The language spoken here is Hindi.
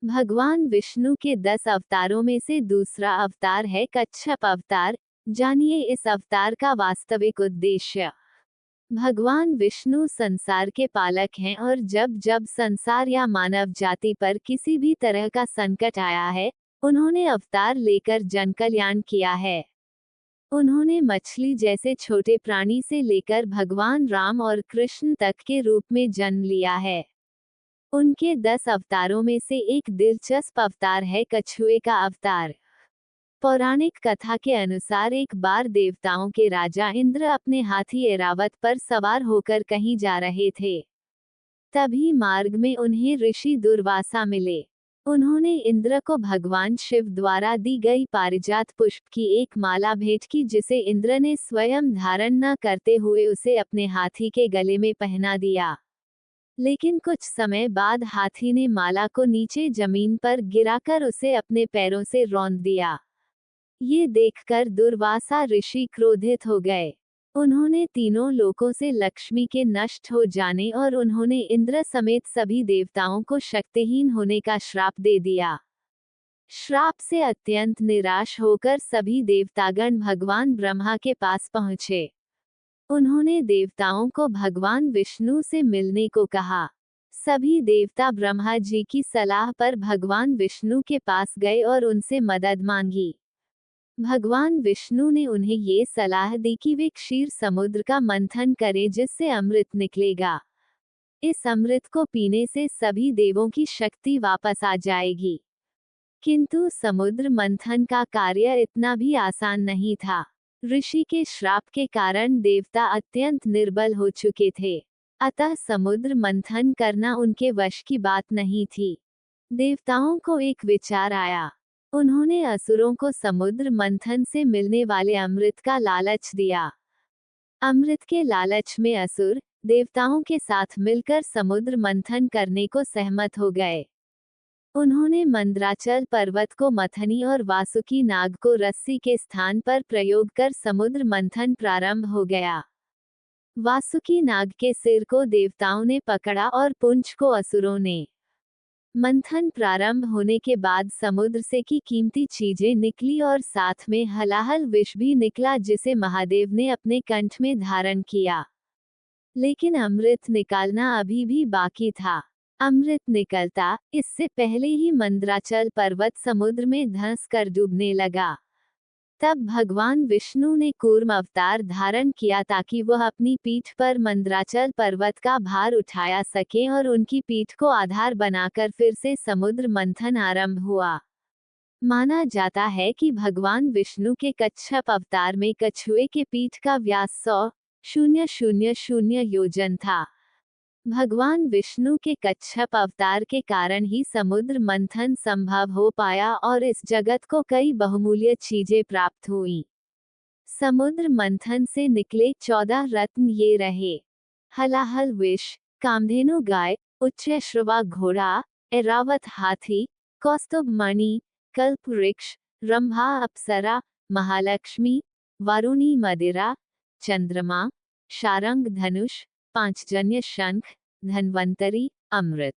भगवान विष्णु के 10 अवतारों में से दूसरा अवतार है कच्छप अवतार। जानिए इस अवतार का वास्तविक उद्देश्य। भगवान विष्णु संसार के पालक हैं और जब जब संसार या मानव जाति पर किसी भी तरह का संकट आया है, उन्होंने अवतार लेकर जन कल्याण किया है। उन्होंने मछली जैसे छोटे प्राणी से लेकर भगवान राम और कृष्ण तक के रूप में जन्म लिया है। उनके 10 अवतारों में से एक दिलचस्प अवतार है कछुए का अवतार। पौराणिक कथा के अनुसार एक बार देवताओं के राजा इंद्र अपने हाथी ऐरावत पर सवार होकर कहीं जा रहे थे। तभी मार्ग में उन्हें ऋषि दुर्वासा मिले। उन्होंने इंद्र को भगवान शिव द्वारा दी गई पारिजात पुष्प की एक माला भेंट की, जिसे इंद्र ने स्वयं धारण न करते हुए उसे अपने हाथी के गले में पहना दिया। लेकिन कुछ समय बाद हाथी ने माला को नीचे जमीन पर गिराकर उसे अपने पैरों से रौंद दिया। ये देखकर दुर्वासा ऋषि क्रोधित हो गए। उन्होंने तीनों लोकों से लक्ष्मी के नष्ट हो जाने और उन्होंने इंद्र समेत सभी देवताओं को शक्तिहीन होने का श्राप दे दिया। श्राप से अत्यंत निराश होकर सभी देवतागण भगवान ब्रह्मा के पास पहुंचे। उन्होंने देवताओं को भगवान विष्णु से मिलने को कहा। सभी देवता ब्रह्मा जी की सलाह पर भगवान विष्णु के पास गए और उनसे मदद मांगी। भगवान विष्णु ने उन्हें ये सलाह दी कि वे क्षीर समुद्र का मंथन करें, जिससे अमृत निकलेगा। इस अमृत को पीने से सभी देवों की शक्ति वापस आ जाएगी। किंतु समुद्र मंथन का कार्य इतना भी आसान नहीं था। ऋषि के श्राप के कारण देवता अत्यंत निर्बल हो चुके थे, अतः समुद्र मंथन करना उनके वश की बात नहीं थी। देवताओं को एक विचार आया। उन्होंने असुरों को समुद्र मंथन से मिलने वाले अमृत का लालच दिया। अमृत के लालच में असुर देवताओं के साथ मिलकर समुद्र मंथन करने को सहमत हो गए। उन्होंने मंद्राचल पर्वत को मथनी और वासुकी नाग को रस्सी के स्थान पर प्रयोग कर समुद्र मंथन प्रारंभ हो गया। वासुकी नाग के सिर को देवताओं ने पकड़ा और पुंछ को असुरों ने। मंथन प्रारंभ होने के बाद समुद्र से की कीमती चीजें निकली और साथ में हलाहल विष भी निकला, जिसे महादेव ने अपने कंठ में धारण किया। लेकिन अमृत निकालना अभी भी बाकी था। अमृत निकलता इससे पहले ही मंद्राचल पर्वत समुद्र में धंस कर डूबने लगा। तब भगवान विष्णु ने कूर्म अवतार धारण किया ताकि वह अपनी पीठ पर मंद्राचल पर्वत का भार उठाया सके, और उनकी पीठ को आधार बनाकर फिर से समुद्र मंथन आरंभ हुआ। माना जाता है कि भगवान विष्णु के कच्छप अवतार में कछुए के पीठ का व्यास 100,000 योजन था। भगवान विष्णु के कच्छप अवतार के कारण ही समुद्र मंथन संभव हो पाया और इस जगत को कई बहुमूल्य चीजें प्राप्त हुई। समुद्र मंथन से निकले 14 रत्न ये रहे: हलाहल विष, कामधेनु गाय, उच्चैश्रवा घोड़ा, ऐरावत हाथी, कौस्तुभ मणि, कल्प वृक्ष, रंभा अप्सरा, महालक्ष्मी, वारुणी मदिरा, चंद्रमा, शारंग धनुष, पांचजन्य शंख, धन्वंतरी, अमृत।